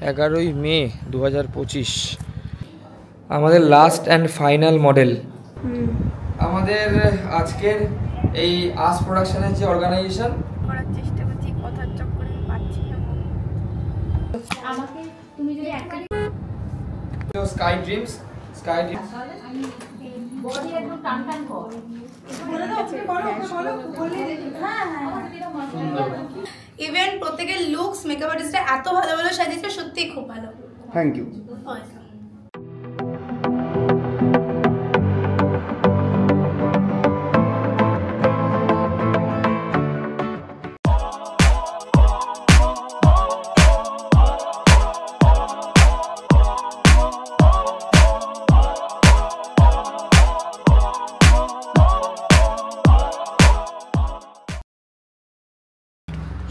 11ই মে 2025 আমাদের last and final model. আমাদের আজকের এই আস প্রোডাকশনের যে অর্গানাইজেশন করার চেষ্টা করছি, কথার চক্করে পাচ্ছি না। আমাকে তুমি যদি একটা স্কাই ড্রিমস বডি একদম টান টান কর, ইভেন প্রত্যেকের লুকস মেকআপ আর্টিস্টরা এত ভালো ভালো সাজিয়েছে, সত্যিই খুব ভালো। Thank you.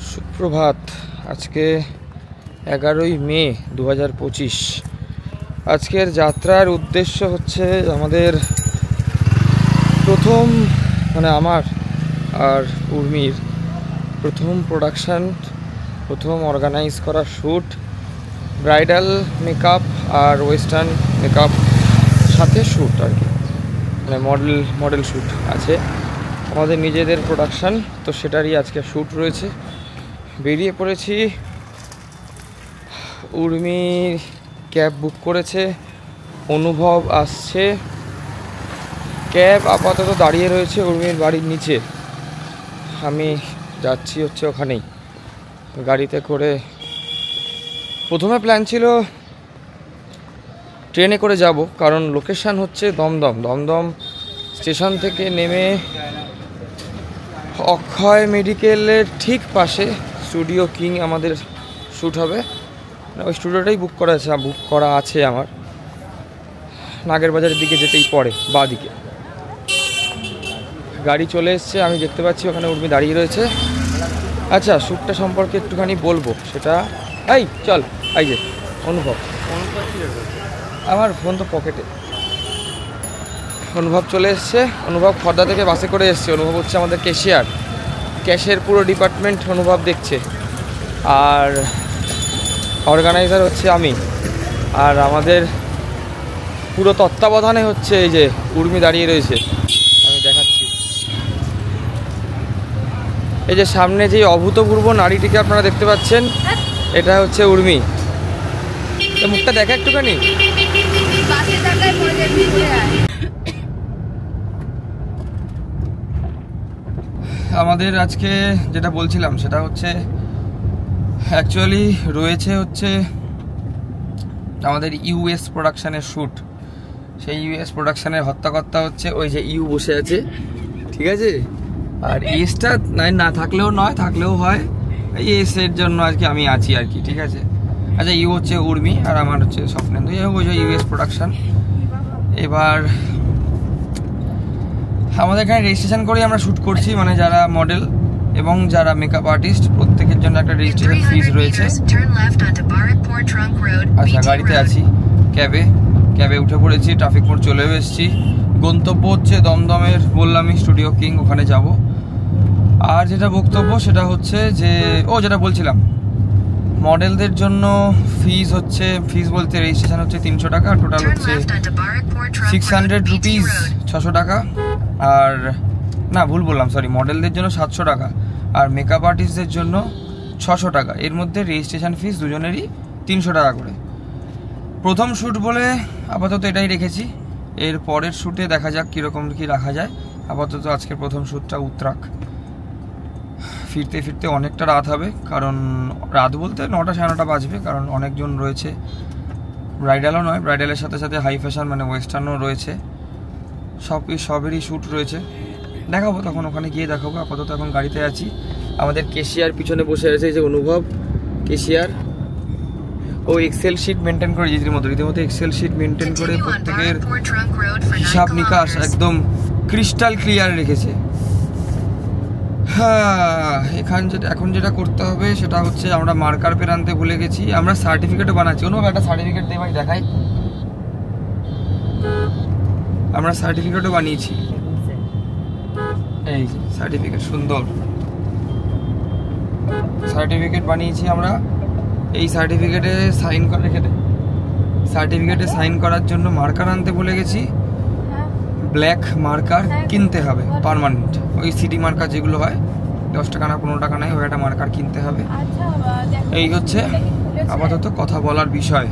সুপ্রভাত। আজকে 11ই মে 2025। আজকের যাত্রার উদ্দেশ্য হচ্ছে আমাদের প্রথম আমার আর উর্মির প্রথম প্রোডাকশান, প্রথম অর্গানাইজ করা শ্যুট, ব্রাইডাল মেকআপ আর ওয়েস্টার্ন মেকআপ সাথে শ্যুট আর কি, মডেল শ্যুট আছে আমাদের নিজেদের প্রোডাকশান, তো সেটারই আজকে শ্যুট রয়েছে। বেরিয়ে পড়েছি। উর্মি ক্যাব বুক করেছে, অনুভব আসছে। ক্যাব আপাতত দাঁড়িয়ে রয়েছে উর্মির বাড়ির নিচে, আমি যাচ্ছি হচ্ছে ওখানেই গাড়িতে করে। প্রথমে প্ল্যান ছিল ট্রেনে করে যাব, কারণ লোকেশান হচ্ছে দমদম স্টেশন থেকে নেমে অক্ষয় মেডিকেলের ঠিক পাশে স্টুডিও কিং আমাদের শ্যুট হবে। ওই স্টুডিওটাই বুক করা আছে আমার। নাগের বাজারের দিকে যেতেই পড়ে, বাঁ দিকে। গাড়ি চলে এসছে, আমি দেখতে পাচ্ছি ওখানে উর্মি দাঁড়িয়ে রয়েছে। আচ্ছা, শ্যুটটা সম্পর্কে একটুখানি বলবো, সেটা এই চল। এই যে অনুভব, আমার ফোন তো পকেটে। অনুভব চলে এসছে। অনুভব খর্দা থেকে বাসে করে এসছে। অনুভব হচ্ছে আমাদের ক্যাশের পুরো ডিপার্টমেন্ট অনুভব দেখছে, আর অর্গানাইজার হচ্ছে আমি। আর আমাদের পুরো তত্ত্বাবধানে হচ্ছে এই যে উর্মি দাঁড়িয়ে রয়েছে, আমি দেখাচ্ছি। এই যে সামনে যে অভূতপূর্ব নারীটিকে আপনারা দেখতে পাচ্ছেন, এটা হচ্ছে উর্মি। মুখটা দেখা একটুখানি। আমাদের আজকে যেটা বলছিলাম সেটা হচ্ছে অ্যাকচুয়ালি রয়েছে হচ্ছে আমাদের ইউএস প্রোডাকশানের শ্যুট। সেই ইউএস প্রোডাকশানের হত্যাকর্তা হচ্ছে ওই যে ইউ বসে আছে, ঠিক আছে। আর এসটা না থাকলেও নয়, থাকলেও হয়। এই এসের জন্য আজকে আমি আছি আর কি, ঠিক আছে। আচ্ছা, ইউ হচ্ছে উর্মি আর আমার হচ্ছে স্বপ্নেন্দু। ওই যে ইউএস প্রোডাকশান। এবার আমাদের এখানে রেজিস্ট্রেশন করেই আমরা শ্যুট করছি, মানে যারা মডেল এবং যারা মেকআপ আর্টিস্ট প্রত্যেকের জন্য একটা রেজিস্ট্রেশন ফিস রয়েছে। আচ্ছা, গাড়িতে আছি, ক্যাবে উঠে পড়েছি, ট্রাফিক মোড় চলে এসেছি। গন্তব্য হচ্ছে দমদমের, বললামই, স্টুডিও কিং, ওখানে যাব। আর যেটা বক্তব্য সেটা হচ্ছে যে যেটা বলছিলাম, মডেলদের জন্য ফিস বলতে রেজিস্ট্রেশন হচ্ছে 300 টাকা, টোটাল হচ্ছে 600 রুপিস, 600 টাকা। আর না, ভুল বললাম, সরি, মডেলদের জন্য 700 টাকা আর মেকআপ আর্টিস্টদের জন্য 600 টাকা। এর মধ্যে রেজিস্ট্রেশন ফিস দুজনেরই 300 টাকা করে। প্রথম শ্যুট বলে আপাতত এটাই রেখেছি, এর পরের শ্যুটে দেখা যাক কীরকম কী রাখা যায়। আপাতত আজকের প্রথম শ্যুটটা উত্তরাক। ফিরতে অনেকটা রাত হবে, কারণ রাত বলতে 9টা 9:30 বাজবে, কারণ অনেকজন রয়েছে। ব্রাইডালও নয়, ব্রাইডালের সাথে সাথে হাই ফ্যাশন মানে ওয়েস্টার্নও রয়েছে, সবেরই শ্যুট রয়েছে। দেখাবো তখন, ওখানে গিয়ে দেখাবো। আপাতত এখন গাড়িতে আছি। আমাদের কেশিয়ার পিছনে বসে আছে, এই যে অনুভব কেশিয়ার। ও এক্সেল শিট মেনটেন করে, রীতিমতো এক্সেল শিট মেনটেন করে প্রত্যেকের হিসাব নিকাশ একদম ক্রিস্টাল ক্লিয়ার রেখেছে। হ্যাঁ, এখন যেটা করতে হবে সেটা হচ্ছে, আমরা মার্কার পেন আনতে ভুলে গেছি। আমরা সার্টিফিকেটও বানাচ্ছি। অনুভব একটা সার্টিফিকেট দে ভাই, দেখাই। আমরা সার্টিফিকেটও বানিয়েছি, এই সার্টিফিকেট, সুন্দর সার্টিফিকেট বানিয়েছি আমরা। এই সার্টিফিকেটে সাইন করে রেখে সার্টিফিকেটে সাইন করার জন্য মার্কার আনতে বলে গেছি। ব্ল্যাক মার্কার কিনতে হবে পার্মানেন্ট, ওই সিটি মার্কার যেগুলো হয় 10 টাকা না 15 টাকা নেয়, ওই একটা মার্কার কিনতে হবে। এই হচ্ছে আপাতত কথা বলার বিষয়।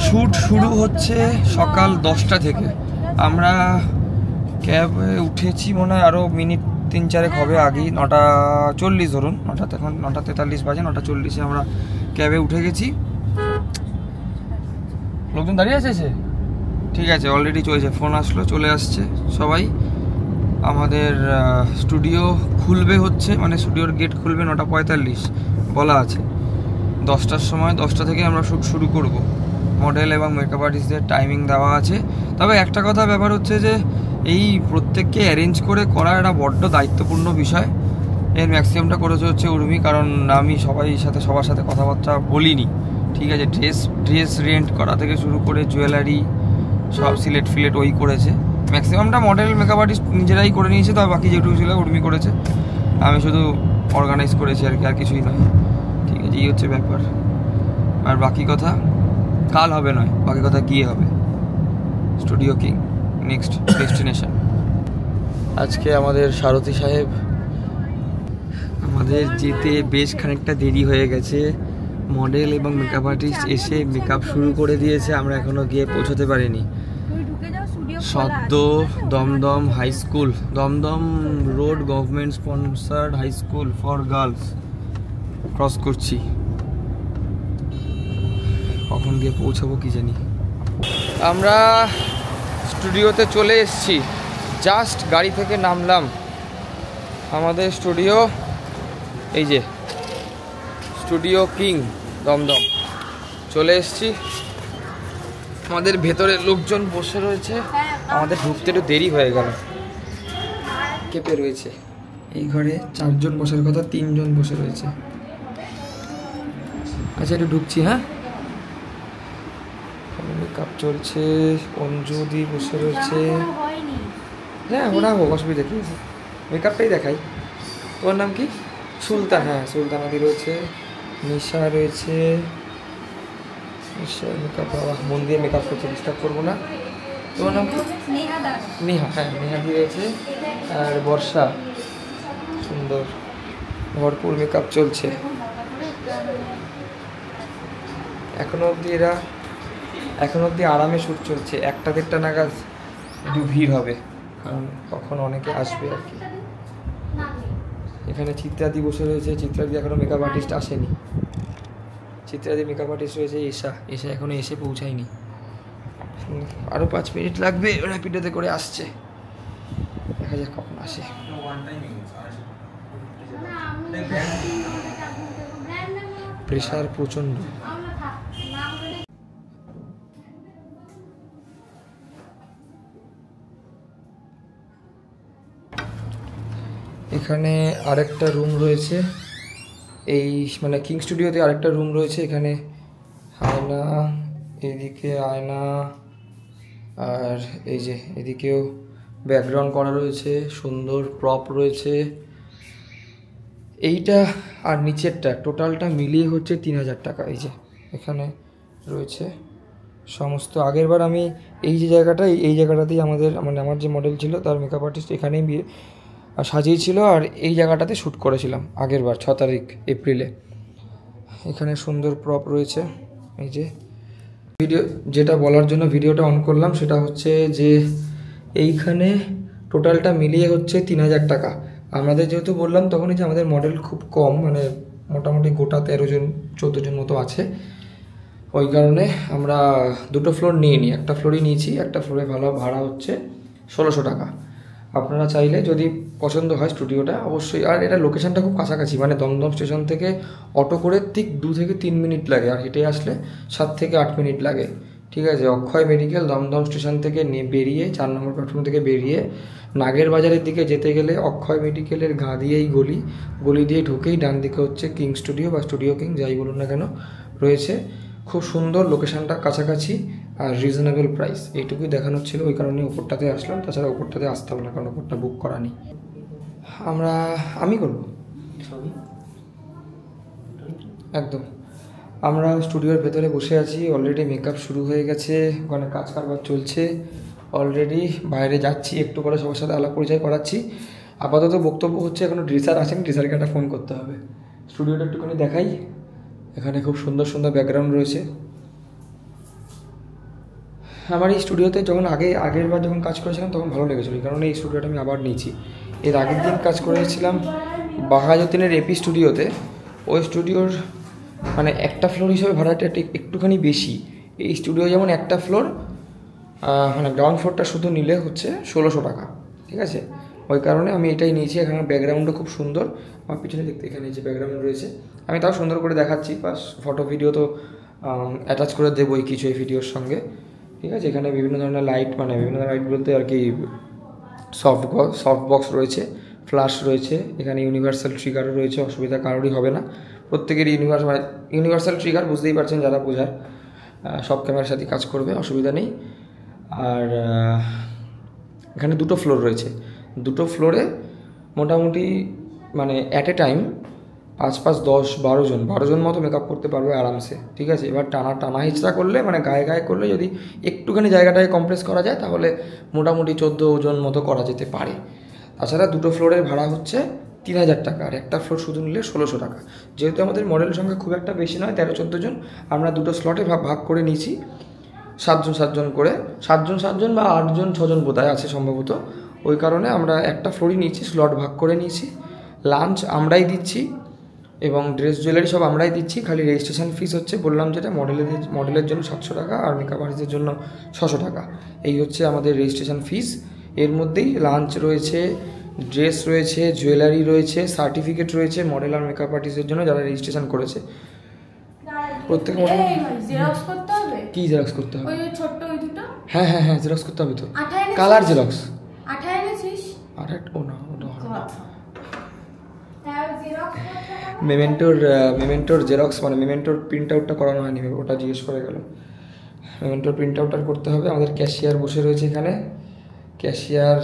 শ্যুট শুরু হচ্ছে সকাল 10টা থেকে। আমরা ক্যাবে উঠেছি মনে হয় আরও মিনিট 3-4 হবে আগেই, 9:40 ধরুন, 9:43 বাজে, 9:40-এ আমরা ক্যাবে উঠে গেছি। লোকজন দাঁড়িয়ে আছে সে, ঠিক আছে, অলরেডি চলছে, ফোন আসলো, চলে আসছে সবাই। আমাদের স্টুডিও খুলবে হচ্ছে, মানে স্টুডিওর গেট খুলবে 9:45 বলা আছে। 10টার সময়, 10টা থেকে আমরা শ্যুট শুরু করব। মডেল এবং মেকআপ আর্টিস্টদের টাইমিং দেওয়া আছে। তবে একটা কথা ব্যাপার হচ্ছে যে এই প্রত্যেককে অ্যারেঞ্জ করে করা একটা বড্ড দায়িত্বপূর্ণ বিষয়। এর ম্যাক্সিমামটা করেছে হচ্ছে উর্মি, কারণ আমি সবার সাথে কথাবার্তা বলিনি, ঠিক আছে। ড্রেস রেন্ট করা থেকে শুরু করে জুয়েলারি সব সিলেক্ট ওই করেছে। ম্যাক্সিমামটা মডেল মেকআপ আর্টিস্ট নিজেরাই করে নিয়েছে, তবে বাকি যেটুকু ছিল উর্মি করেছে, আমি শুধু অর্গানাইজ করেছি আর কি, আর কিছুই নয়, ঠিক আছে। এই হচ্ছে ব্যাপার। আর বাকি কথা কাল হবে নয়, বাকি কথা গিয়ে হবে। Studio king next destination. আজকে আমাদের সারথী সাহেব, আমাদের যেতে বেশ খানিকটা দেরি হয়ে গেছে। মডেল এবং মেকআপ আর্টিস্ট এসে মেকআপ শুরু করে দিয়েছে, আমরা এখনো গিয়ে পৌঁছতে পারিনি। সদ্য Dum Dum high school, Dum Dum road government sponsored high school for girls cross করছি। কখন গিয়ে পৌঁছাবো কি জানি। আমরা স্টুডিওতে চলে এসেছি, জাস্ট গাড়ি থেকে নামলাম। আমাদের স্টুডিও, এই যে স্টুডিও কিং দমদম, চলে এসেছি। আমাদের ভেতরে লোকজন বসে রয়েছে, আমাদের ঢুকতে একটু দেরি হয়ে গেল, কেঁপে রয়েছে। এই ঘরে 4 জন বসার কথা, 3 জন বসে রয়েছে। আচ্ছা, একটু ঢুকছি। হ্যাঁ, মেকআপ চলছে, অঞ্জুদি বসে রয়েছে। হ্যাঁ, ওরা হোক, অসুবিধা কি আছে, মেকআপটাই দেখাই। তোমার নাম কি? সুলতান। হ্যাঁ, সুলতানাদি রয়েছে, নিশা রয়েছে। নিশা মেকআপ, বাবা মন দিয়ে মেকআপ করছে, ডিস্টার্ব করবো না। তোমার নাম কি? নেহা। হ্যাঁ, নেহাদি রয়েছে, আর বর্ষা। সুন্দর ভরপুর মেকআপ চলছে। এখনো অবধি আরামে শ্যুট চলছে। 1টা-1:30 নাগাদ একটু ভিড় হবে, কারণ তখন অনেকে আসবে আর কি। এখানে চিত্রাদি বসে রয়েছে, চিত্রাদি এখনো মেকআপ আর্টিস্ট আসেনি। চিত্রাদি মেকআপ আর্টিস্ট রয়েছে এশা এখনো এসে পৌঁছায়নি, আরও 5 মিনিট লাগবে, র্যাপিডোতে করে আসছে। দেখা যাক কখন আসে। প্রেশার প্রচণ্ড। এখানে আরেকটা রুম রয়েছে, এই মানে কিং স্টুডিওতে আরেকটা রুম রয়েছে। এখানে আয়না, এদিকে আয়না, আর এই যে এদিকেও ব্যাকগ্রাউন্ড করা রয়েছে, সুন্দর প্রপ রয়েছে। এইটা আর নিচেরটা টোটালটা মিলিয়ে হচ্ছে 3000 টাকা। এই যে এখানে রয়েছে সমস্ত। আগেরবার আমি এই জায়গাটাতেই আমার যে মডেল ছিল তার মেকআপ আর্টিস্ট এখানেই সাজিয়েছিল, আর এই জায়গাটাতে শ্যুট করেছিলাম আগেরবার 6 তারিখ এপ্রিলে। এখানে সুন্দর প্রপ রয়েছে। এই যে যেটা বলার জন্য ভিডিওটা অন করলাম সেটা হচ্ছে যে এইখানে টোটালটা মিলিয়ে হচ্ছে 3000 টাকা। আমাদের যেহেতু বললাম তখনই যে আমাদের মডেল খুব কম, মানে মোটামুটি গোটা 13 জন 14 জন মতো আছে, ওই কারণে আমরা 2টো ফ্লোর নিইনি, একটা ফ্লোরই নিয়েছি। একটা ফ্লোরে ভাড়া হচ্ছে 1600 টাকা। আপনারা চাইলে যদি পছন্দ হয় স্টুডিওটা অবশ্যই। আর এটা লোকেশানটা খুব কাছাকাছি, মানে দমদম স্টেশন থেকে অটো করে ঠিক 2 থেকে 3 মিনিট লাগে, আর হেঁটে আসলে 7 থেকে 8 মিনিট লাগে, ঠিক আছে। অক্ষয় মেডিকেল দমদম স্টেশন থেকে বেরিয়ে 4 নম্বর প্ল্যাটফর্ম থেকে বেরিয়ে নাগের বাজারের দিকে যেতে গেলে অক্ষয় মেডিকেলের গা দিয়েই গলি দিয়ে ঢুকেই ডান দিকে হচ্ছে কিং স্টুডিও বা স্টুডিও কিং যাই বলুন না কেন রয়েছে। খুব সুন্দর, লোকেশানটা কাছাকাছি, আর রিজনেবল প্রাইস, এইটুকুই দেখানো ছিল। ওই কারণে ওপরটাতে আসলাম, তাছাড়া ওপরটাতে আসতে হবে না, কারণ ওপরটা বুক করা নেই। আমি করবো একদম। আমরা স্টুডিওর ভেতরে বসে আছি, অলরেডি মেকআপ শুরু হয়ে গেছে, ওখানে কাজ কারবার চলছে অলরেডি। বাইরে যাচ্ছি, একটু করে সবার সাথে আলাপ পরিচয় করাচ্ছি। আপাতত বক্তব্য হচ্ছে এখনও ড্রেসার আসেন, ড্রেসারকে একটা ফোন করতে হবে। স্টুডিওটা একটুখানি দেখাই, এখানে খুব সুন্দর সুন্দর ব্যাকগ্রাউন্ড রয়েছে। আমার এই স্টুডিওতে যখন আগের বার যখন কাজ করেছিলাম তখন ভালো লেগেছিলো, এই কারণে এই স্টুডিওটা আমি আবার নিয়েছি। এর আগের দিন কাজ করেছিলাম বাঘাযতীনের এপি স্টুডিওতে। ওই স্টুডিওর মানে একটা ফ্লোর হিসেবে ভাড়াটা একটুখানি বেশি। এই স্টুডিও যেমন একটা ফ্লোর, মানে গ্রাউন্ড ফ্লোরটা শুধু নিলে হচ্ছে 1600 টাকা, ঠিক আছে? ওই কারণে আমি এটাই নিয়েছি। এখানে ব্যাকগ্রাউন্ডও খুব সুন্দর, আমার পিছনে দেখতে এখানে যে ব্যাকগ্রাউন্ড রয়েছে আমি তাও সুন্দর করে দেখাচ্ছি, প্লাস ফটো ভিডিও তো অ্যাটাচ করে দেবোই কিছু এই ভিডিওর সঙ্গে, ঠিক আছে? এখানে বিভিন্ন ধরনের লাইট, মানে বিভিন্ন ধরনের লাইট বলতে আর কি সফট বক্স রয়েছে, ফ্ল্যাশ রয়েছে, এখানে ইউনিভার্সাল ট্রিগারও রয়েছে, অসুবিধা কারোরই হবে না। প্রত্যেকেরই ইউনিভার্সাল ট্রিগার বুঝতেই পারছেন যারা বোঝার, সব ক্যামেরার সাথে কাজ করবে, অসুবিধা নেই। আর এখানে দুটো ফ্লোর রয়েছে, দুটো ফ্লোরে মোটামুটি মানে অ্যাট এ টাইম 5, 5, 10, 12 জন মতো মেকআপ করতে পারবে আরামসে, ঠিক আছে? এবার টানা হিচড়া করলে, মানে গায়ে করলে যদি একটুখানি জায়গাটাকে কম্প্রেস করা যায় তাহলে মোটামুটি 14 জন মতো করা যেতে পারে। তাছাড়া দুটো ফ্লোরের ভাড়া হচ্ছে 3000 টাকা, আর একটা ফ্লোর শুধু নিলে 1600 টাকা। যেহেতু আমাদের মডেলের সংখ্যা খুব একটা বেশি নয়, 13-14 জন, আমরা দুটো স্লটে ভাগ করে নিয়েছি, 7 জন করে, 7 জন বা 8 জন 6 জন বোধহয় আছে সম্ভবত। ওই কারণে আমরা একটা ফ্লোরই নিয়েছি, স্লট ভাগ করে নিয়েছি। লাঞ্চ আমরাই দিচ্ছি এবং ড্রেস জুয়েলারি সব আমরাই দিচ্ছি। খালি রেজিস্ট্রেশন ফিস হচ্ছে বললাম যেটা, মডেলের জন্য 700 টাকা আর মেকআপ আর্টিস্টের জন্য 600 টাকা। এই হচ্ছে আমাদের রেজিস্ট্রেশন ফিস। এর মধ্যেই লাঞ্চ রয়েছে, ড্রেস রয়েছে, জুয়েলারি রয়েছে, সার্টিফিকেট রয়েছে মডেল আর মেকআপ আর্টিস্টের জন্য যারা রেজিস্ট্রেশন করেছে। প্রত্যেক মোটামুটি কি জেরক্স করতে হবে? হ্যাঁ জেরক্স করতে হবে তো, কালার জেরক্স। মেমেন্টোর জেরক্স, মানে মেমেন্টোর প্রিন্ট আউটটা করানো হয়নি, ওটা জিজ্ঞেস করে গেল। মেমেন্টোর প্রিন্ট আউটটা করতে হবে। আমাদের ক্যাশিয়ার বসে রয়েছে এখানে। ক্যাশিয়ার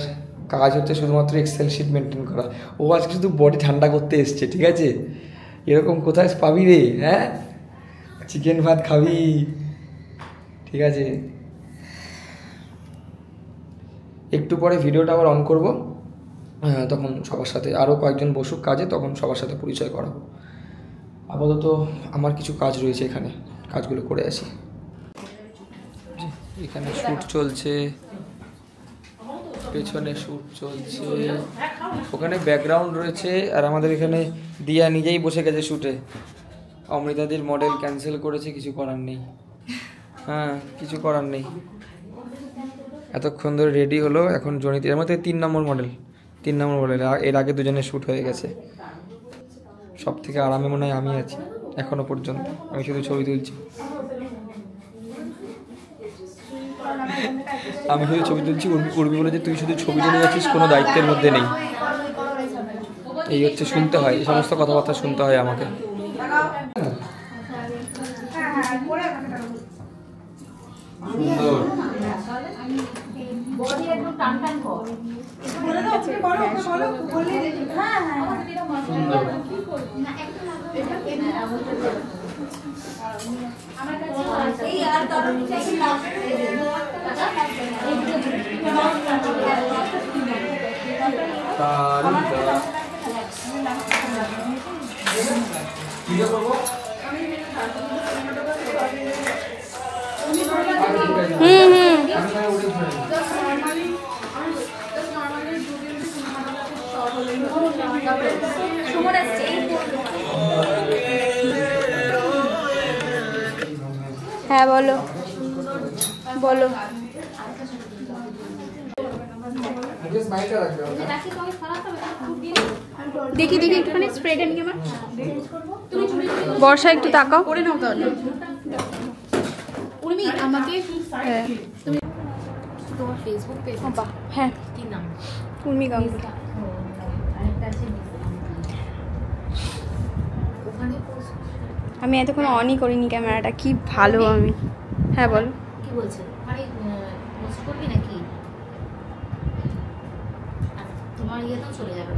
কাজ হচ্ছে শুধুমাত্র এক্সেল শিট মেনটেন করা। ও আজকে শুধু বডি ঠান্ডা করতে এসছে, ঠিক আছে? এরকম কোথায় পাবি রে? হ্যাঁ, চিকেন ভাত খাবি, ঠিক আছে? একটু পরে ভিডিওটা আবার অন করবো, তখন সবার সাথে আরও কয়েকজন বসুক কাজে, তখন সবার সাথে পরিচয় করাবো। আপাতত আমার কিছু কাজ রয়েছে এখানে, কাজগুলো করে আসি। এখানে শ্যুট চলছে, পেছনে শ্যুট চলছে, ওখানে ব্যাকগ্রাউন্ড রয়েছে, আর আমাদের এখানে দিয়া নিজেই বসে গেছে শ্যুটে। অমৃতাদির মডেল ক্যান্সেল করেছে, কিছু করার নেই। হ্যাঁ, কিছু করার নেই। এতক্ষণ ধরে রেডি হলো, এখন জনিত এর মধ্যে 3 নম্বর মডেল। এর আগে দুজনের শ্যুট হয়ে গেছে। সব থেকে আরামে মনে হয় আমি আছি এখনো পর্যন্ত, আমি শুধু ছবি তুলছি। উর্মি বলে যে তুই শুধু ছবি তুলে যাচ্ছিস, কোনো দায়িত্বের মধ্যে নেই। এই হচ্ছে শুনতে হয়, এই সমস্ত কথাবার্তা শুনতে হয় আমাকে। হ্যাঁ বলো বলো। দেখি একটুখানি স্প্রেটা নিয়ে আমার বর্ষা একটু তাকাও করে নাও তাহলে। উর্মি আমাকে তুমি তোমার ফেসবুক পেজ? হ্যাঁ, কি নাম? উর্মি গাঙ্গুলি। আমি এতক্ষণ অনই করিনি ক্যামেরাটা, কি ভালো আমি। হ্যাঁ বলো, কি বলছো? মানে পোস্ট করবি নাকি? তোমার ইয়েতেও চলে যাবে।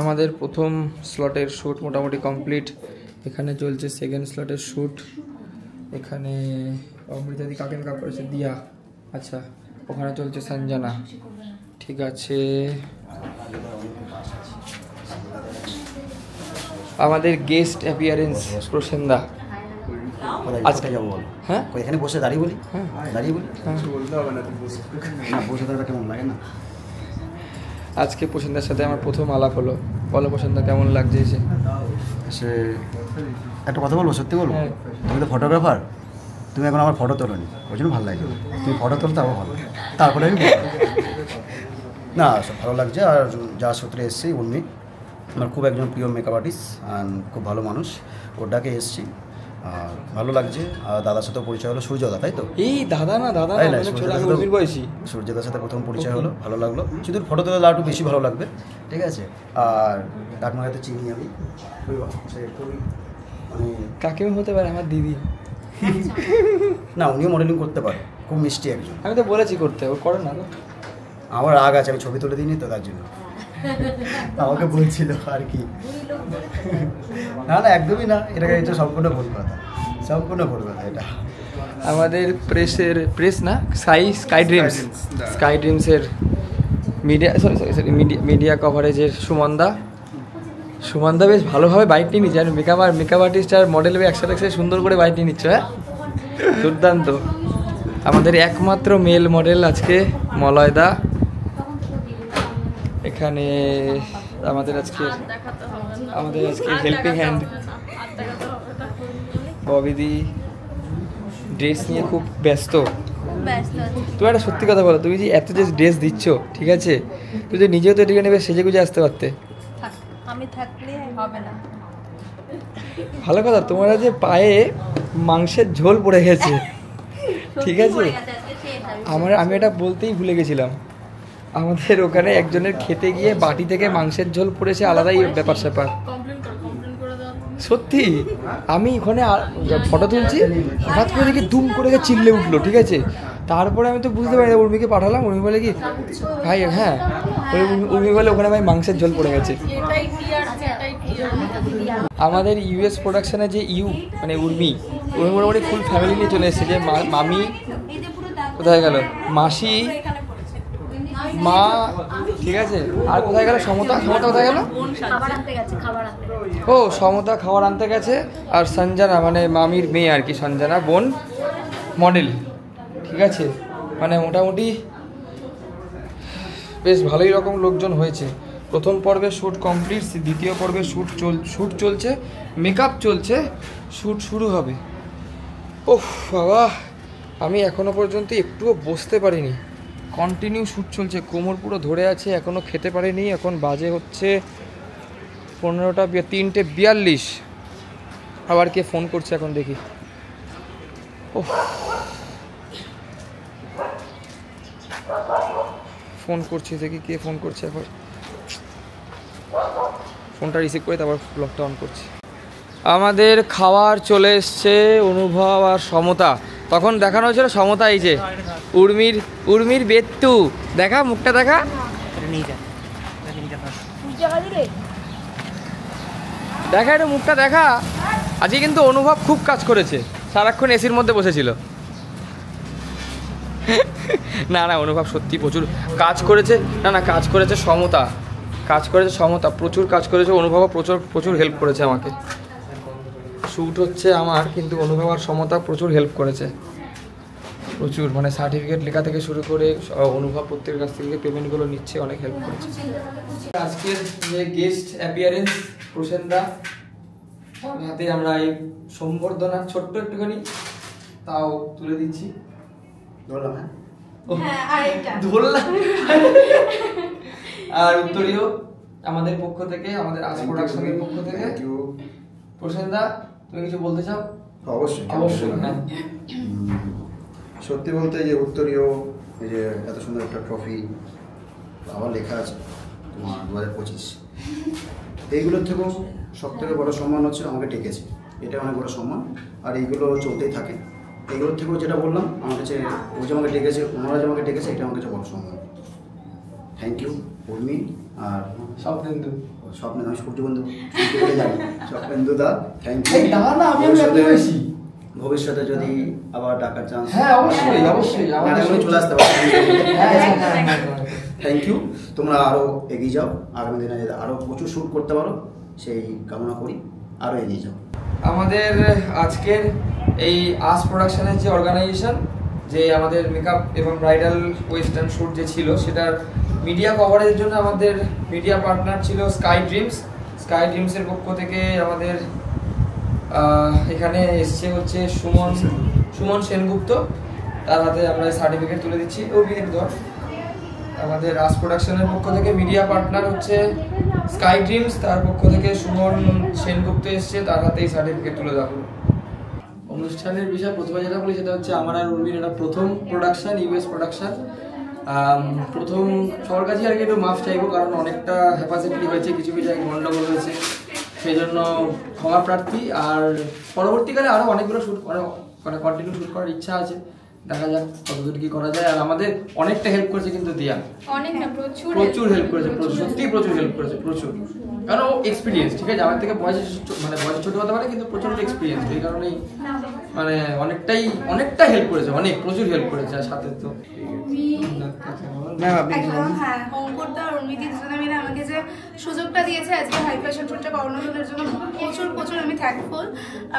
আমাদের প্রথম স্লটের শ্যুট মোটামুটি কমপ্লিট। এখানে চলছে সেকেন্ড স্লটের শ্যুট। এখানে অমৃতাদি কাকে মেকআপ করেছে? দিয়া। আচ্ছা, ওখানে চলছে সঞ্জনা। ঠিক আছে, আমাদের গেস্ট অ্যাপিয়ারেন্স প্রসেনদা। আজকে যাবো বল? হ্যাঁ, এখানে বসে দাঁড়িয়ে বলি। হ্যাঁ দাঁড়িয়ে বলি হ্যাঁ। না, বসে থাকা কেমন লাগে না? আজকে প্রসেনদার সাথে আমার প্রথম আলাপ হলো। বলো প্রসেনদা, কেমন লাগছে এসে? সে একটা কথা বলবো, সত্যি বলবো, হ্যাঁ। তুমি তো ফটোগ্রাফার, তুমি এখন আমার ফটো তোলোনি, ওই জন্য ভালো লাগে। তুমি ফটো তোলো তারপর ভালো, তারপরে আমি বলবো। না, সব ভালো লাগছে। আর যার সূত্রে এসেছি উর্মি, আমার খুব একজন প্রিয় মেকআপ আর্টিস্ট অ্যান্ড খুব ভালো মানুষ, ওর ডাকে এসেছি। আর ভালো লাগছে। আর দাদার সাথে পরিচয় হলো, সূর্যদা, তাই তো? এই দাদা না, দাদা তাই না, না, মানে ছোট, আমি উর্মির বয়সী। সূর্যদার সাথে প্রথম পরিচয় হলো, ভালো লাগলো। শুধু ফটো তোলা একটু বেশি ভালো লাগবে, ঠিক আছে? আর কাকিমাকে তো চিনি আমি, সে খুবই মানে কাকিমা হতে পারে আমার দিদি। না, উনিও মডেলিং করতে পারে, খুব মিষ্টি একজন। আমি তো বলেছি করতে, ও করে না তো। আমার রাগ আছে, আমি ছবি তুলে দিইনি তো, তার জন্য আমাকে বলছিল আর কি। না না, একদমই না, এটা সম্পূর্ণ ভুল কথা, সম্পূর্ণ ভুল কথা এটা। আমাদের প্রেস না, স্কাই ড্রিমসের মিডিয়া কভারেজের সুমনদা বেশ ভালোভাবে বাইক নিয়ে নিচ্ছে। আর মেকআপ আর্টিস্ট আর মডেল একসাথে সুন্দর করে বাইক নিয়ে নিচ্ছে। হ্যাঁ, দুর্দান্ত। আমাদের একমাত্র মেল মডেল আজকে মলয়দা। এখানে আমাদের আজকে হেল্পিং হ্যান্ড ববিদি ড্রেস নিয়ে খুব ব্যস্ত। তুমি একটা সত্যি কথা বলো, তুমি যে এত যে ড্রেস দিচ্ছ, ঠিক আছে, তুমি যে নিজেও তো এদিকে নেবে, সেজে গুজে আসতে পারতে। আমি থাকলে হবে না। ভালো কথা, তোমার যে পায়ে মাংসের ঝোল পড়ে গেছে, ঠিক আছে। আমি এটা বলতেই ভুলে গেছিলাম। আমাদের ওখানে একজনের খেতে গিয়ে বাটি থেকে মাংসের ঝোল পড়েছে, আলাদাই ব্যাপার স্যাপার। সত্যি, আমি ওখানে ফটো তুলছি, হঠাৎ করে দেখি দুম করে চিল্লে উঠলো, ঠিক আছে। তারপরে আমি তো বুঝতে পারি, উর্মিকে পাঠালাম। উর্মি বলে কি, ভাই হ্যাঁ, উর্মি বলে ওখানে ভাই মাংসের ঝোল পড়ে গেছে। আমাদের ইউএস প্রোডাকশনে যে মানে উর্মি মোটামুটি ফুল ফ্যামিলি নিয়ে চলে এসেছে। যে মামি কোথায় গেল, মাসি, মা, ঠিক আছে। আর কোথায় গেল সমতা কোথায় গেল? ও, সমতা খাবার আনতে গেছে। আর সঞ্জনা মানে মামির মেয়ে আর কি, সঞ্জনা বোন মডেল, ঠিক আছে। মানে মোটামুটি বেশ ভালোই রকম লোকজন হয়েছে। প্রথম পর্বে শ্যুট কমপ্লিট, দ্বিতীয় পর্বে শ্যুট চলছে, মেকআপ চলছে, শ্যুট শুরু হবে। ওহ বাবা, আমি এখনো পর্যন্ত একটুও বসতে পারিনি, কন্টিনিউ শ্যুট চলছে, কোমর পুরো ধরে আছে, এখনও খেতে পারিনি। এখন বাজে হচ্ছে 3:42। আবার কে ফোন করছে এখন দেখি। ওহ, ফোন করছে, দেখি কে ফোন করছে। এখন ফোনটা রিসিভ করে তারপর ব্লগটা অন করছি। আমাদের খাবার চলে এসছে, অনুভব আর সমতা। তখন দেখানো হয়েছিল সমতা, এই যে উর্মির বেত্তু, দেখা মুখটা দেখা, দেখা একটু মুখটা দেখা। আজকে কিন্তু অনুভব খুব কাজ করেছে, সারাক্ষণ এসির মধ্যে বসেছিল। না অনুভব সত্যি প্রচুর কাজ করেছে। কাজ করেছে সমতা, প্রচুর কাজ করেছে। অনুভব প্রচুর হেল্প করেছে আমাকে। শ্যুট হচ্ছে আমার, কিন্তু অনুভব আর সমতা প্রচুর হেল্প করেছে, প্রচুর। মানে সার্টিফিকেট লেখা থেকে শুরু করে অনুভব প্রত্যেকের কাছ থেকে পেমেন্টগুলো নিচ্ছে, অনেক হেল্প করেছে। আজকের যে গেস্ট অ্যাপিয়ারেন্স প্রসেনদা, হাতে আমরা এই সম্বর্ধনা ছোট্ট একটুখানি তাও তুলে দিচ্ছি। ধরলাম, ধরলাম। আর উত্তরীয় আমাদের পক্ষ থেকে, আমাদের আজ প্রোডাকশনের পক্ষ থেকে। প্রসেনদা, তুমি কিছু বলতে চাও? অবশ্যই। হ্যাঁ। সত্যি বলতে, যে উত্তরীয়, এই যে এত সুন্দর একটা ট্রফি, আবার লেখা আছে তোমার 2025, এইগুলোর থেকেও সব থেকে বড় সম্মান হচ্ছে আমাকে ডেকেছে, এটা অনেক বড় সম্মান। আর এইগুলো চলতেই থাকে। এইগুলোর থেকেও যেটা বললাম, আমার কাছে ও যে আমাকে ডেকেছে, ওনারা যে আমাকে ডেকেছে, এটা আমার কাছে বড় সম্মান। থ্যাংক ইউ উর্মি আর স্বপ্নেন্দু। স্বপ্নে আমি সূর্যবন্ধু বলে জানি স্বপ্নেন্দু দা থ্যাংক ইউ। না আমি বেশি ভবিষ্যতে যদি আবার ডাকার চান্স, হ্যাঁ অবশ্যই অবশ্যই চলে আসতে পারো। Thank you. তোমরা আরও এগিয়ে যাও, আগামী দিনে আরও প্রচুর শ্যুট করতে পারো সেই কামনা করি, আরও এগিয়ে যাও। আমাদের আজকের এই আস প্রোডাকশনের যে অর্গানাইজেশন, যে আমাদের মেকআপ এবং ব্রাইডাল ওয়েস্টার্ন শ্যুট যে ছিল সেটার মিডিয়া কভারের জন্য আমাদের মিডিয়া পার্টনার ছিল স্কাই ড্রিমসের পক্ষ থেকে আমাদের এখানে এসছে হচ্ছে সুমন সেনগুপ্ত, তার হাতে আমরা সার্টিফিকেট তুলে দিচ্ছি। আমাদের রাজ প্রোডাকশনের পক্ষ থেকে মিডিয়া পার্টনার হচ্ছে স্কাই ড্রিমস, তার পক্ষ থেকে সুমন সেনগুপ্ত এসছে, তার হাতে এই সার্টিফিকেট তুলে দেওয়া হলো। অনুষ্ঠানের বিষয়ে প্রথমে যেটা বলি সেটা হচ্ছে আমার আর উর্মির এটা প্রথম প্রোডাকশন, ইউএস প্রোডাকশন। প্রথম সবার কাছে আর কি একটু মাফ চাইবো, কারণ অনেকটা হ্যাপাসিটি হয়েছে, কিছু জায়গায় গন্ডগোল হয়েছে, সেই জন্য ক্ষমা প্রার্থী। আর পরবর্তীকালে আরও অনেকগুলো শ্যুট মানে কন্টিনিউ শ্যুট করার ইচ্ছা আছে, দেখা যাক কতদূর কি করা যায়। আর আমাদের অনেকটা হেল্প করেছে কিন্তু দিয়া, প্রচুর হেল্প করেছে, সত্যিই প্রচুর হেল্প করেছে, প্রচুর। কারণ ও এক্সপিরিয়েন্স, ঠিক আছে, আমার থেকে বয়সে ছোট হতে পারে কিন্তু প্রচুর এক্সপিরিয়েন্স, এই কারণেই মানে অনেকটা হেল্প করেছে, প্রচুর হেল্প করেছে। আর সাথে তো অঙ্কুরদা আর উর্মিদি দুজনে মিলে আমাকে যে সুযোগটা দিয়েছে আজকে হাই ফ্যাশন শ্যুটটা করানোর জন্য প্রচুর আমি থ্যাঙ্কফুল।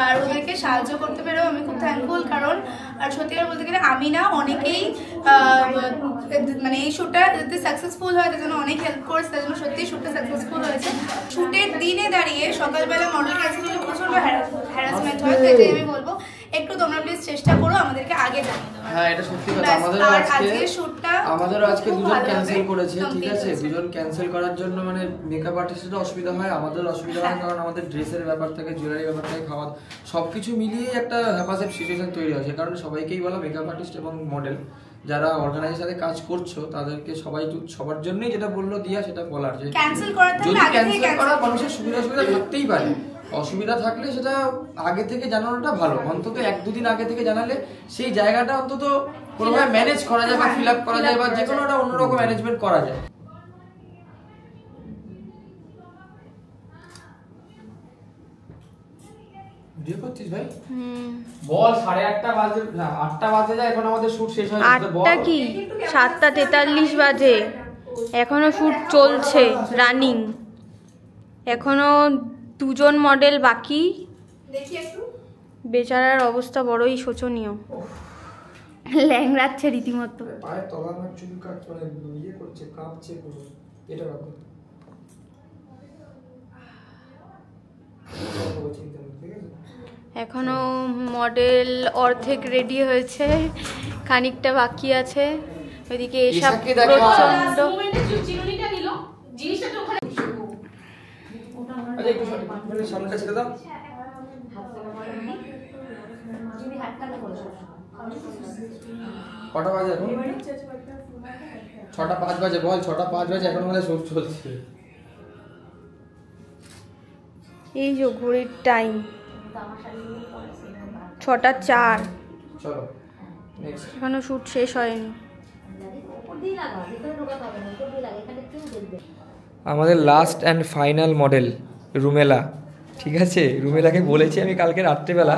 আর ওদেরকে সাহায্য করতে পেরেও আমি খুব থ্যাঙ্কফুল, কারণ আর সত্যি কথা বলতে গেলে আমি না অনেকেই মানে এই শ্যুটটা যাতে সাকসেসফুল হয় তার জন্য অনেক হেল্প করেছে, তার জন্য সত্যিই শ্যুটটা সাকসেসফুল হয়েছে। শ্যুটের দিনে দাঁড়িয়ে সকালবেলা মডেল ক্যান্সেল হলে প্রচন্ড হ্যারাসমেন্ট হয়, তাই আমি বলবো একটু তোমরা প্লিজ চেষ্টা করো আমাদেরকে আগে জানিয়ে দেওয়ার। হ্যাঁ এটা সত্যি কথা, আমাদেরও আজকে দুজন ক্যান্সেল করেছে, ঠিক আছে, দুজন ক্যান্সেল করার জন্য মানে মেকআপ আর্টিস্টেরও অসুবিধা হয়, আমাদের অসুবিধা হয়, কারণ আমাদের ড্রেসের ব্যাপার থেকে, জুয়েলারি ব্যাপার থেকে, খাওয়া সবকিছু মিলিয়ে একটা হ্যাপাসেট সিচুয়েশন তৈরি হয়। কারণ সবাইকেই বলা মেকআপ আর্টিস্ট এবং মডেল যারা অর্গানাইজের সাথে কাজ করছো তাদেরকে সবার জন্যই যেটা বললো দিয়া সেটা বলার, যে যদি ক্যান্সেল করা মানুষের সুবিধা থাকতেই পারে, অসুবিধা থাকলে সেটা আগে থেকে জানানোটা ভালো, অন্তত 1-2 দিন আগে থেকে জানালে সেই জায়গাটা অন্তত কোনোভাবে ম্যানেজ করা যায় বা ফিল আপ করা যায় বা যে কোনো একটা অন্যরকম ম্যানেজমেন্ট করা যায়। ভিডিও করছিস ভাই? বল 8:30 বাজে, 8টা বাজে যায়, এখন আমাদের শুট শেষ হয়ে যাচ্ছে। 8টা কি 7:43 বাজে, এখনো শুট চলছে রানিং, এখনো 2জন মডেল বাকি। দেখি একটু বেচারার অবস্থা বড়ই শোচনীয়, ল্যাংড়াচ্ছে রীতিমতো। পায়ে তলা না চুল কাট মানে ইয়ে করছে, কাঁপছে পুরো। এটা রাখো, এখনো মডেল অর্ধেক রেডি হয়েছে, খানিকটা বাকি আছে। ওইদিকে এসব প্রচন্ড সামনেটা ছেড়ে দাও। কটা বাজে এখন? 6:05 বাজে। বল 6:05 বাজে, এখন আমাদের শুট চলছে। এই যে ঘড়ির টাইম 6:04, চলো নেক্সট। এখনো শুট শেষ হয়নি। আমাদের last and final model Rumela, ঠিক আছে, রুমেলাকে বলেছি আমি কালকে রাত্রেবেলা,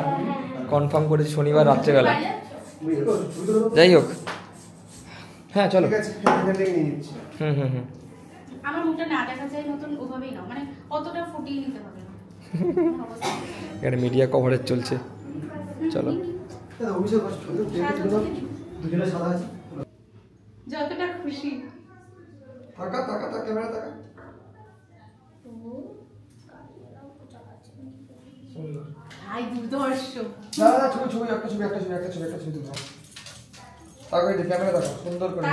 কনফার্ম করেছি শনিবার রাত্রেবেলা। যাই হোক, হ্যাঁ চলো। আমার মুখটা না দেখা যায় নতুন ওভাবেই না, মানে অতটা ফুটিয়ে নিতে হবে না। এখানে মিডিয়া কভারেজ চলছে, চলো। যতটা খুশি টাকা ক্যামেরা টাকা ভাই দুর্দর্শক। না ছবি একটা ছবি তুলো। তাকাই দে, ক্যামেরা দেখো সুন্দর করে,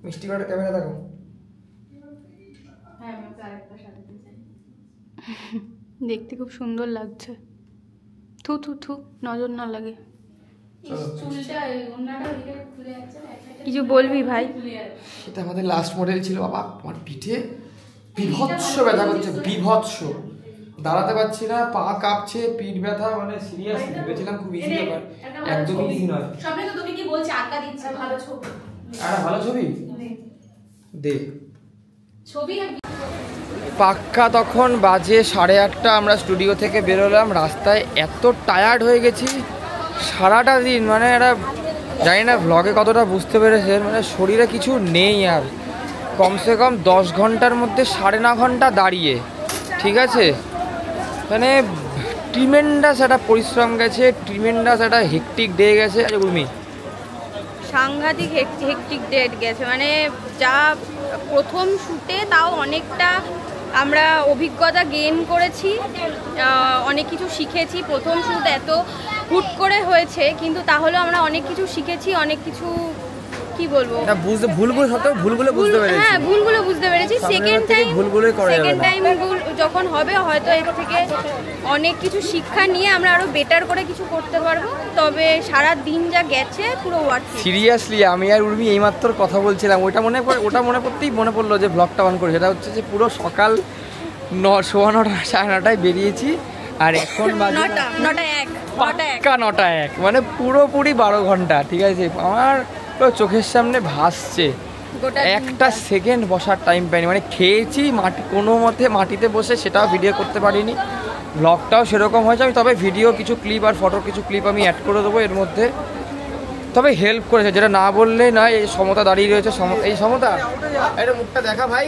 মিষ্টি করে ক্যামেরা দেখো। হ্যাঁ আমি আরেকটা সাজাতে চাই, দেখতে খুব সুন্দর লাগছে। থু থু থু, নজর না লাগে। চুলটা ওন্নাটা ওইদিকে খুলে যাচ্ছে, কিছু বলবি ভাই? এটা আমাদের লাস্ট মডেল ছিল। বাবা আমার পিঠে বিভৎস ব্যথা করছে, বিভৎস, দাঁড়াতে পারছি না, পা কাঁপছে, পিঠ ব্যথা, মানে সিরিয়াসলি ভেবেছিলাম খুব ইজি ব্যাপার, একদমই ইজি নয়। সামনে তো তুমি কি বলছো আঁকা দিচ্ছে, ভালো ছবি, আরে ভালো ছবি দে, ছবি পাক্কা তখন বাজে 8:30, আমরা স্টুডিও থেকে বেরোলাম। রাস্তায় এত টায়ার্ড হয়ে গেছি সারাটা দিন, মানে এটা জানি না ভ্লগে কতটা বুঝতে পেরেছেন, মানে শরীরে কিছু নেই আর। কমসে কম 10 ঘন্টার মধ্যে 9.5 ঘন্টা দাঁড়িয়ে, ঠিক আছে, মানে ট্রিমেন্ডাস একটা পরিশ্রম গেছে, ট্রিমেন্ডাস একটা হেকটিক ডে গেছে। উর্মি, সাংঘাতিক হেকটিক ডেট গেছে, মানে যা প্রথম শ্যুটে তাও অনেকটা আমরা অভিজ্ঞতা গেইন করেছি, অনেক কিছু শিখেছি। প্রথম শ্যুট এত হুট করে হয়েছে, কিন্তু তাহলেও আমরা অনেক কিছু শিখেছি, অনেক কিছু কি বলবো, ভুলগুলো বুঝতে পেরেছি। হ্যাঁ, ভুলগুলো বুঝতে পেরেছি। সেকেন্ড টাইম যখন হবে হয়তো এর থেকে অনেক কিছু শিক্ষা নিয়ে আমরা আরো বেটার করে কিছু করতে পারবো। তবে সারা দিন যা গেছে পুরো ওয়ার্থ। সিরিয়াসলি আমি আর উর্মি এইমাত্র কথা বলছিলাম, ওটা মনে করতেই মনে পড়লো যে ব্লগটা অন করে। সেটা হচ্ছে যে পুরো সকাল 9:15 9:30 বেরিয়েছি, আর এখন বাজে 9:01, মানে পুরোপুরি 12 ঘন্টা, ঠিক আছে। আমার চোখের সামনে ভাসছে, একটা সেকেন্ড বসার টাইম পাইনি, মানে খেয়েছি কোনো মতে মাটিতে বসে, সেটাও ভিডিও করতে পারিনি। ব্লগটাও সেরকম হয়েছে। আমি তবে ভিডিও কিছু ক্লিপ আর ফটোর কিছু ক্লিপ আমি অ্যাড করে দেবো এর মধ্যে। তবে হেল্প করেছে, যেটা না বললেই নয়। এই সমতা দাঁড়িয়ে রয়েছে, এই সমতা, এটা মুখটা দেখা ভাই।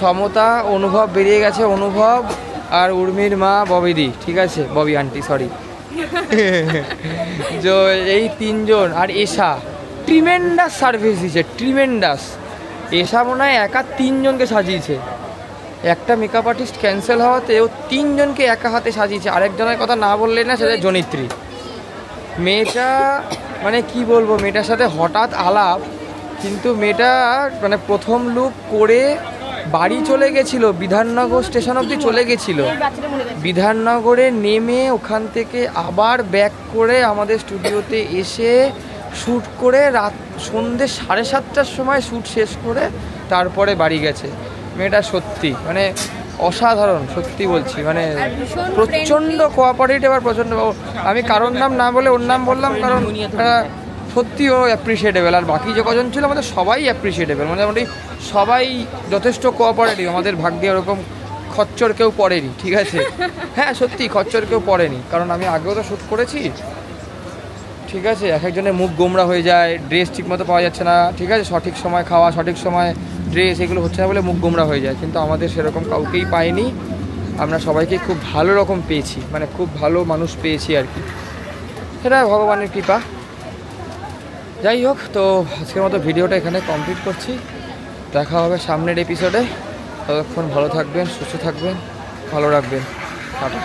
সমতা, অনুভব বেরিয়ে গেছে, অনুভব আর উর্মির মা ববিদি, ঠিক আছে, ববি আন্টি, সরি। যে এই 3 জন আর এশা ট্রিমেন্ডাস সার্ভিস দিয়েছে, ট্রিমেন্ডাস। এশা মনে হয় একা 3 জনকে সাজিয়েছে, একটা মেকআপ আর্টিস্ট ক্যান্সেল হওয়াতে ও 3 জনকে একা হাতে সাজিয়েছে। আরেকজনের কথা না বললে না, সেটা জনিত্রী। মেয়েটা মানে কি বলবো, মেয়েটার সাথে হঠাৎ আলাপ, কিন্তু মেয়েটা মানে প্রথম লুক করে বাড়ি চলে গেছিলো, বিধাননগর স্টেশন অবধি চলে গেছিলো। বিধাননগরে নেমে ওখান থেকে আবার ব্যাক করে আমাদের স্টুডিওতে এসে শ্যুট করে সন্ধ্যে 7:30টার সময় শ্যুট শেষ করে তারপরে বাড়ি গেছে। মেয়েটা সত্যি মানে অসাধারণ, সত্যি বলছি, মানে প্রচণ্ড কোঅপারেটিভ আর প্রচণ্ড। আমি কারোর নাম না বলে ওর নাম বললাম, কারণ সত্যি ও অ্যাপ্রিসিয়েটেবল। আর বাকি যে কজন ছিল আমাদের সবাই অ্যাপ্রিসিয়েটেবল, মোটামুটি সবাই যথেষ্ট কোঅপারেটিভ। আমাদের ভাগ্যে ওরকম খচ্চর কেউ পড়েনি, ঠিক আছে। হ্যাঁ সত্যি খচ্চর কেউ পড়েনি, কারণ আমি আগেও তো শ্যুট করেছি, ঠিক আছে। এক একজনের মুখ গোমরা হয়ে যায়, ড্রেস ঠিকমতো পাওয়া যাচ্ছে না, ঠিক আছে, সঠিক সময় খাওয়া, সঠিক সময় ড্রেস, এগুলো হচ্ছে না বলে মুখ গোমরা হয়ে যায়। কিন্তু আমাদের সেরকম কাউকেই পাইনি, আমরা সবাইকে খুব ভালো রকম পেয়েছি, মানে খুব ভালো মানুষ পেয়েছি আর কি, সেটা ভগবানের কৃপা। যাই হোক, তো আজকের মতো ভিডিওটা এখানে কমপ্লিট করছি। দেখা হবে সামনের এপিসোডে। ততক্ষণ ভালো থাকবেন, সুস্থ থাকবেন, ভালো রাখবেন, টাটা।